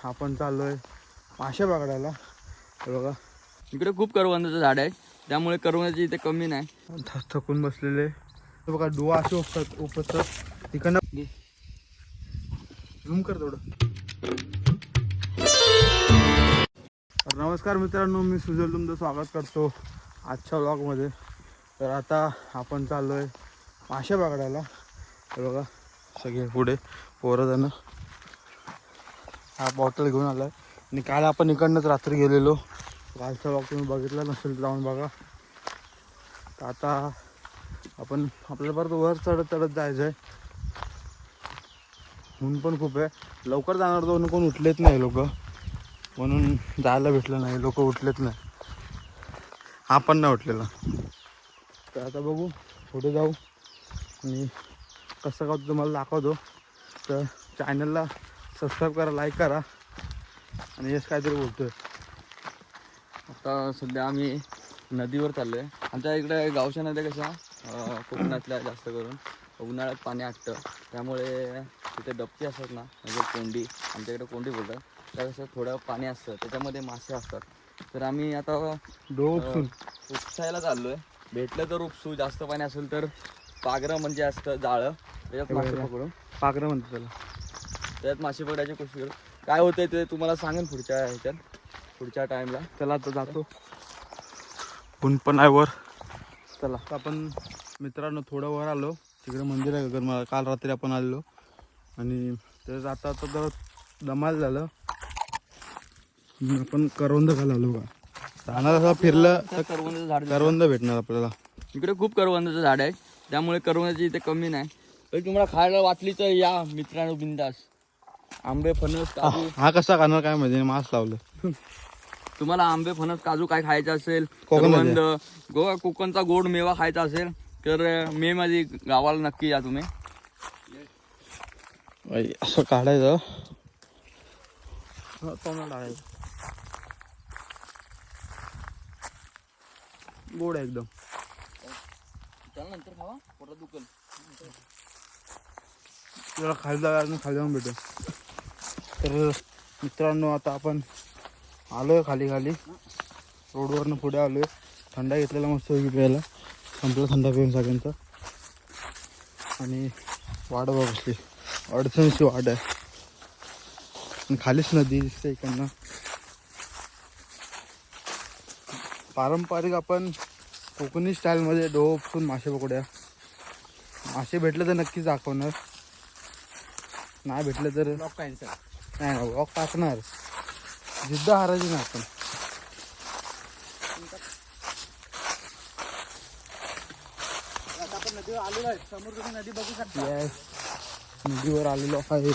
आपण चाललोय मासे पकडायला. हे बघा इकडे खूप करवंदाचं झाड आहे, त्यामुळे करवंदाची इथे कमी नाही. थकून बसलेले. हे बघा डोळा असे उपसतात तिकडनं. झूम कर थोडं. नमस्कार मित्रांनो, मी सुजल तुमचं स्वागत करतो आजच्या व्लॉगमध्ये. तर आता आपण चाललोय मासे पकडायला. हे बघा सगळे पुढे पोरं. हा बॉटल घेऊन आलाय आणि काल आपण इकडनंच रात्री गेलेलो. कालचा व्लॉग तुम्ही बघितला नसेल जाऊन बघा. तर आता आपण आपल्याला परत वर चढत जायचं आहे. ऊन पण खूप आहे, लवकर जाणार होतो कोण उठलेत नाही लोक, म्हणून जायला भेटलं नाही. लोक उठलेत नाही, आपण नाही उठलेला. तर आता बघू पुढे जाऊ आणि कसं का तुम्हाला दाखवतो. तर चॅनलला सबस्क्राईब करा, लाईक करा. आणि हेच काहीतरी बोलतोय. आता सध्या आम्ही नदीवर चाललो आहे. आमच्या इकडे गावच्या नद्या कशा कोकणातल्या जास्त करून उन्हाळ्यात पाणी आटतं, त्यामुळे तिथे डबकी असतात ना, म्हणजे कोंडी, आमच्याकडे कोंडी बोलतात. त्या कसं थोडं पाणी असतं, त्याच्यामध्ये मासे असतात. तर आम्ही आता उपसायला चाललो आहे. भेटलं तर उपसू, जास्त पाणी असेल तर पागरं म्हणजे असतं जाळं, त्याच्यात मासे पकडून. पागरं म्हणतो त्याला. त्याच्यात मासे पकडायची कोशिश करू. काय होतंय ते तुम्हाला सांगेन पुढच्या टाईमला. चला आता जातो. ऊन पण आहे वर. चला आपण मित्रांनो थोडं वर आलो. तिकडे मंदिर आहे गगनमाळा. काल रात्री आपण आलेलो आणि त्याचं आता तर दमाल झालं. आपण करवंद खायला आलो का. जाणार असं फिरलं तर करवंदाचं झाड करवंद भेटणार आपल्याला. इकडे खूप करवंदाचं झाड आहे, त्यामुळे करवंदाची इथे कमी नाही. तरी तुम्हाला खायला वाटली तर या मित्रांनो, बिंदास. आंबे, फणस, काजू. हा कसा खाणार काय माहिती, मास्क लावलं. तुम्हाला आंबे, फणस, काजू काय खायचं असेल, कोकणात करवंद, कोकणचा गोड मेवा खायचा असेल तर मे मध्ये गावाला नक्की या तुम्ही. असं काढायचं, टाकायचं. गोड आहे एकदम. त्यानंतर खावा, पोटात दुखल. तुला खाली जाऊन भेटेल. तर मित्रांनो आता आपण आलोय खाली रोडवरनं पुढे आलोय. थंडा घेतलेला मस्त प्यायला. संपला थंडा पिऊन सगळ्यांचा. आणि वाट बघली, अडचणीची वाट आहे आणि खालीच नदी दिसते इकडनं. पारंपरिक आपण कोकणी स्टाईलमध्ये डोह उपसून मासे पकडूया. मासे भेटले तर नक्कीच दाखवणार, नाही भेटलं तर नाही वॉक टाकणार. जिद्द हारायची नाही आपण. नदीवर आलेलो आहे, समोर तुम्ही नदी बघू शकता. नदीवर आलेलो आहे.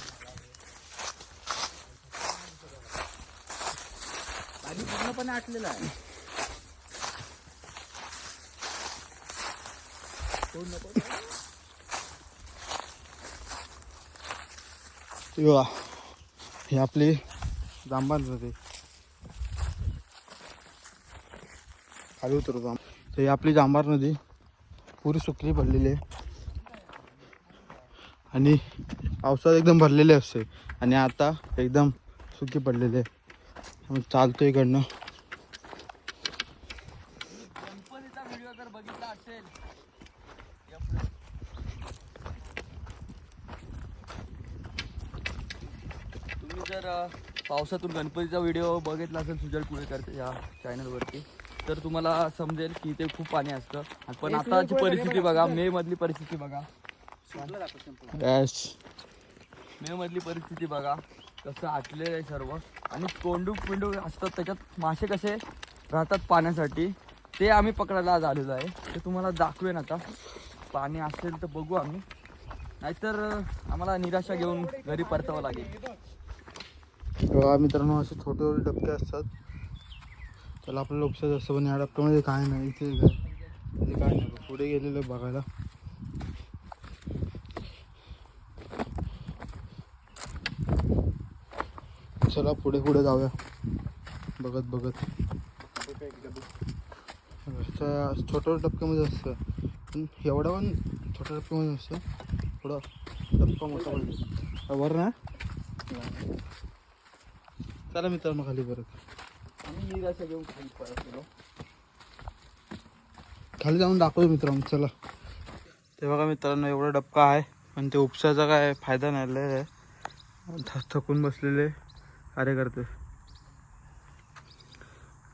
पाणी पूर्णपणे आटलेलं आहे. हे आपली जांबार नदी. खाली उतरतो. तर ही आपली जांबार नदी पुरी सुकली पडलेली आहे आणि पावसात एकदम भरलेले असते आणि आता एकदम सुकी पडलेली आहे. चालतो इकडनं. गणपतीचा व्हिडिओ जर बघितला असेल, तुम्ही जर पावसातून गणपतीचा व्हिडिओ बघितला असेल सुजल कुळेकर या चॅनलवरती, तर तुम्हाला समजेल की ते खूप पाणी असतं. पण आताची परिस्थिती बघा, मे मधली परिस्थिती बघा. मे मधली परिस्थिती बघा, कसं आटलेलं आहे सर्व. आणि कोंडूक असतात, त्याच्यात मासे कसे राहतात पाण्यासाठी, ते आम्ही पकडायला आज आलेलो आहे. ते तुम्हाला दाखवेन. आता पाणी असेल तर बघू आम्ही, नाहीतर आम्हाला निराशा घेऊन घरी परतावं लागेल. मित्रांनो असे छोटे छोटे डबके असतात, त्याला आपल्याला उपसायचं असतं. पण या डबक्यामध्ये काय नाही, इथे काय नाही. पुढे गेलेलं बघायला. चला पुढे जाऊया बघत. छोट्या डबक्यामध्ये असतं, पण एवढं पण छोट्या डबक्यामध्ये असतं. थोडं डबका मोठा पाहिजे वर ना. चला मित्रांनो खाली परत आम्ही रस्सा घेऊन खाली परत गेलो. खाली जाऊन दाखवतो मित्रांनो. चला ते बघा मित्रांनो एवढा डबका आहे पण ते उपसाचा काय फायदा नाही आहे. थकून बसलेले कार्यकर्ते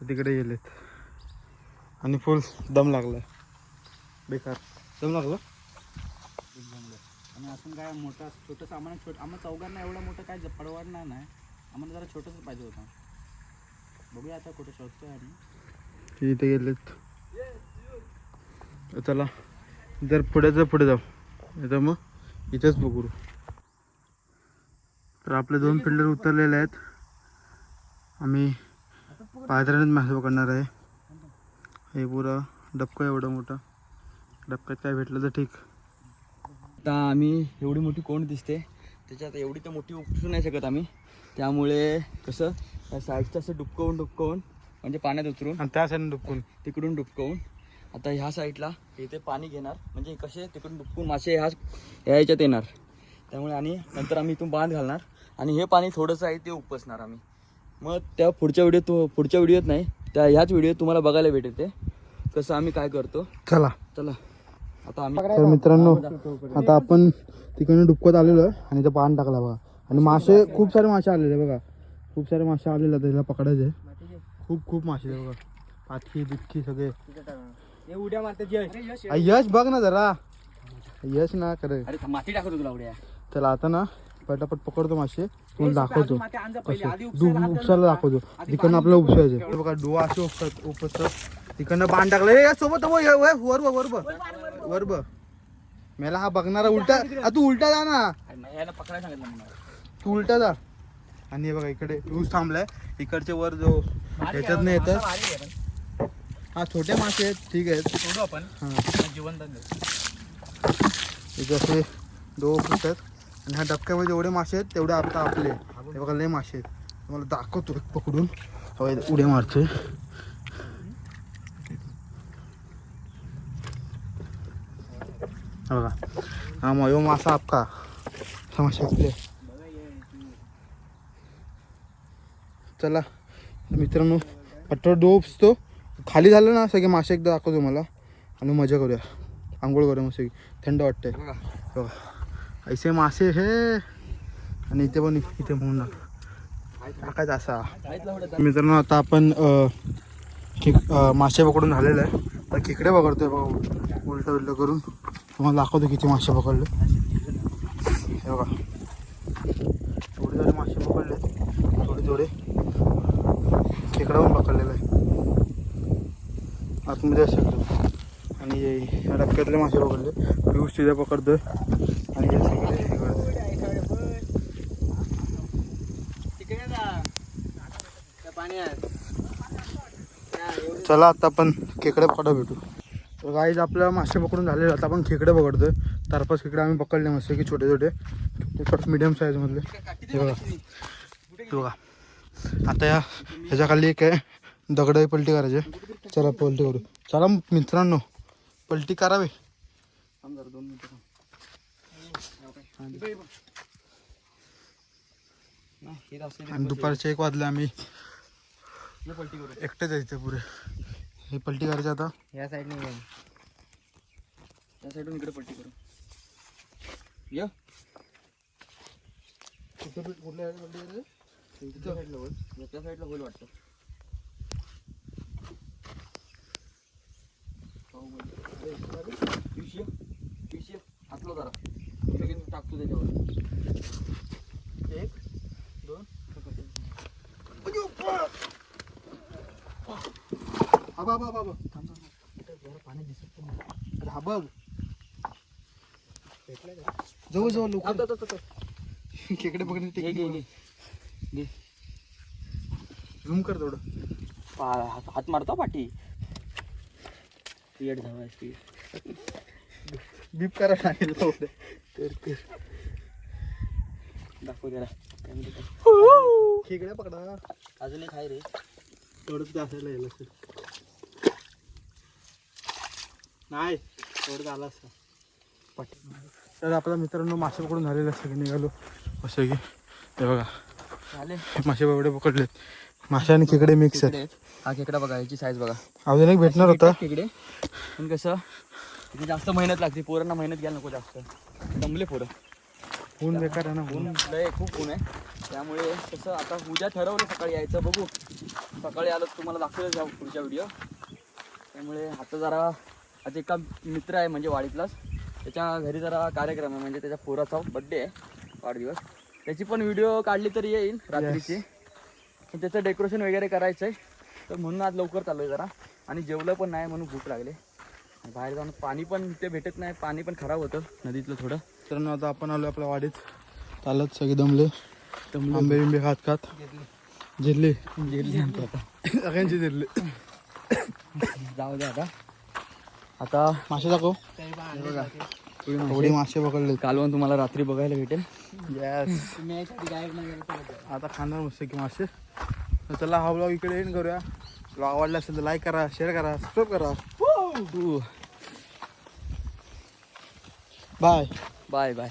तिकडे गेलेत आणि फुल दम लागलाय. बेकार दम लागला. आणि असून काय मोठा छोटंसं आम्हाला चौघांना एवढा मोठं काय परवडणार नाही. आम्हाला जरा छोटंसं पाहिजे होता. बघूया आता कुठं शोधतोय आणि इथे गेलेत. चला जर पुढे जाऊ नाही तर मग इथेच बघू. तर आपले 2 पिल्लर उतरलेले आहेत. आम्ही पायदळानेच मासे पकडणार आहे. हे पुरा डबका एवढा मोठा. डबक्यात काय भेटलं तर ठीक. आता आम्ही एवढी मोठी कोण दिसते त्याच्यात एवढी तर मोठी उपसू नाही शकत आम्ही. त्यामुळे कसं त्या साईडचं असं डुबकवून म्हणजे पाण्यात उतरून आणि त्या साईडने डुबकून तिकडून डुबकवून आता ह्या साईडला इथे पाणी घेणार. म्हणजे कसे तिकडून डुबकून मासे ह्याच्यात येणार. त्यामुळे आणि नंतर आम्ही इथून बांध घालणार आणि हे पाणी थोडंसं आहे ते उपसणार आम्ही. मग त्या पुढच्या व्हिडिओत नाही त्या ह्याच व्हिडिओत तुम्हाला बघायला भेटेल ते कसं आम्ही काय करतो. चला. आता आम्ही तर मित्रांनो आता आपण तिकडून डुबकत आलेलो आहे आणि इथं पान टाकला बघा. आणि मासे खूप सारे मासे आलेले बघा. खूप सारे मासे आलेले त्याला पकडायचे. खूप मासे आहे बघा. पातकी बिटकी सगळे. उड्या मारते. यश बघ ना जरा. यश ना करे. अरे माती टाकतो तुला उड्या. चला आता ना पटापट पकडतो मासे. तुम्हाला दाखवतो उपसायला दाखवतो. तिकडनं आपल्याला उपसायचं बघा. डोळा असे उपसतात. तिकडनं बाण टाकलं सोबत वर बघ. मला हा बघणारा उलटा. तू उलटा जा ना. पकडायला सांगितलं मला. तू उलटा जा. आणि हे बघा इकडे ऊस थांबलाय. इकडचे वर जो ह्याच्यात नाही येतात. हा छोटे मासे आहेत ठीक आहेत. सोडू आपण जिवंत. इथे असे 2 फुट आहेत. आणि ह्या डबक्यामध्ये जेवढे मासे आहेत तेवढे आता आपले. हे बघा लय मासे आहेत. तुम्हाला दाखवतो पकडून. उड्या मारतोय. बघा हा मयो मासा आपका मासे आपले. चला मित्रांनो पटकन डोब उपसतो. खाली झालं ना सगळे मासे एकदा दाखवतो मला. आणि मजा करूया. आंघोळ करूया मस्त थंड वाटतंय. बघा ऐसे मासे हे. आणि इथे पण इथे म्हणून टाकायचा असा. मित्रांनो आता आपण मासे पकडून झालेलं आहे. तर खेकडे पकडतोय बघा. उलट करून तुम्हाला दाखवतो किती मासे पकडले. हे बघा थोडे मासे पकडले. थोडे खेकडा पण पकडलेला आहे आतमध्ये असं. आणि ह्या डबक्यातले मासे पकडले. पिऊस तिथे पकडतोय. आणि हे सगळे चला आता आपण खेकडे पकडा भेटू. तर गाईज आपल्याला मासे पकडून झालेले. आता आपण खेकडे पकडतोय. 4-5 खेकडे आम्ही पकडले मस्त की छोटे मीडियम साईजमधले. हे बघा आता ह्याच्या खाली एक आहे दगड पलटी करायचे. चला पलटी करू. चला मित्रांनो पलटी करावे. आणि दुपारचे 1 वाजले. आम्ही एकटे जायचं पुरे. हे पलटी करायचं आता. या साईडने त्या साईडून इकडे पलटी करू. या कुठल्या त्या साईडला होईल वाटतं. पिशे हातलो जरा टाकतो त्याच्यावर. 1 2 पाणी दिसत नाही. हा बघ जवळ लोक खेकडे पकडणे टेक्निक. झूम कर थोडं. हात मारतो पाठी. पिरियड झाला बीप करा लागेल. दाखव त्याला खेकड्या पकडा. अजून एक आहे रे. तेवढंच ते असायला येईल असेल. नाही तेवढं झालं असं पाठी. तर आपल्या मित्रांनो मासे पकडून झालेलं सगळे निघालो असं की. हे बघा झाले मासे एवढे पकडलेत. मासे आणि खेकडे मिक्स आहेत. खेकडे आहेत. हा खेकडा बघा, याची साईज बघा. अजून एक भेटणार होता. खेकडे पण कसं तिथे जास्त मेहनत लागते, पोरांना मेहनत घ्यायला नको जास्त, दमले पोरं. ऊन बेकार आहे ना. ऊन लय खूप ऊन आहे, त्यामुळे कसं आता उद्या ठरवलं सकाळी यायचं, बघू सकाळी आलं तर तुम्हाला दाखवलं जाऊ पुढच्या व्हिडिओ. त्यामुळे आता जरा आज एका मित्र आहे म्हणजे वाडीतलाच, त्याच्या घरी जरा कार्यक्रम आहे, म्हणजे त्याच्या पोराचा बड्डे आहे, वाढदिवस. त्याची पण व्हिडिओ काढली तर येईल रात्रीची. पण त्याचं डेकोरेशन वगैरे करायचं आहे, तर म्हणून आज लवकर चालू आहे जरा. आणि जेवलं पण नाही म्हणून भूक लागले. बाहेर जाऊन पाणी पण इथे भेटत नाही, पाणी पण खराब होतं नदीतलं थोडं. तर आता आपण आलो आपल्या वाडीत. चालत सगळे दमले, आंबे बिंबे खात खात जिरले सगळ्यांची जिरले. जाऊ दे आता मासे दाखव. बघा थोडी मासे पकडले. कालवण तुम्हाला रात्री बघायला भेटेल. यस, आता खाणार मस्त की मासे. तर चला हा ब्लॉग इकडे एंड करूया. ब्लॉग आवडला असेल तर लाईक करा, शेअर करा, सबस्क्राईब करा. बाय. Bye bye.